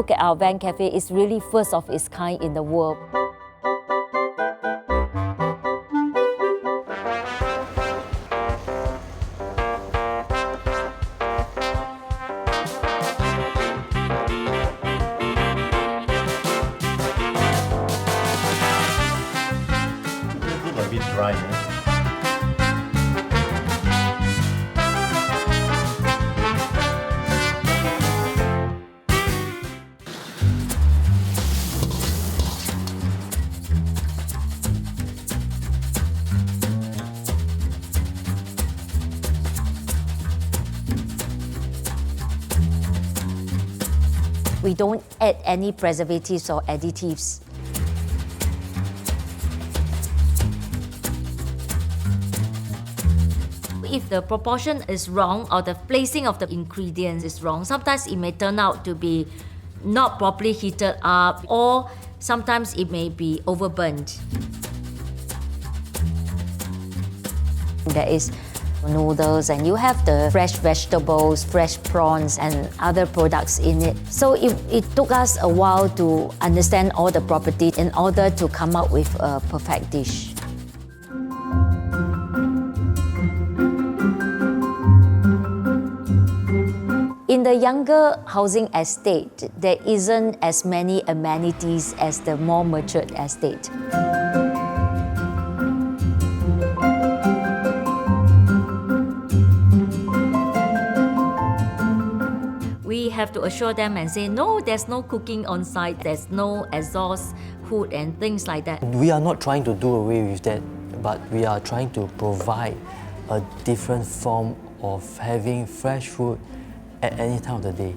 look at our VENDCAFÉ, it's really first of its kind in the world. A bit dry, yeah? We don't add any preservatives or additives. If the proportion is wrong or the placing of the ingredients is wrong, sometimes it may turn out to be not properly heated up, or sometimes it may be overburnt. There is noodles, and you have the fresh vegetables, fresh prawns, and other products in it. So it took us a while to understand all the properties in order to come up with a perfect dish. In the younger housing estate, there isn't as many amenities as the more matured estate. We have to assure them and say, no, there's no cooking on site, there's no exhaust hood and things like that. We are not trying to do away with that, but we are trying to provide a different form of having fresh food at any time of the day.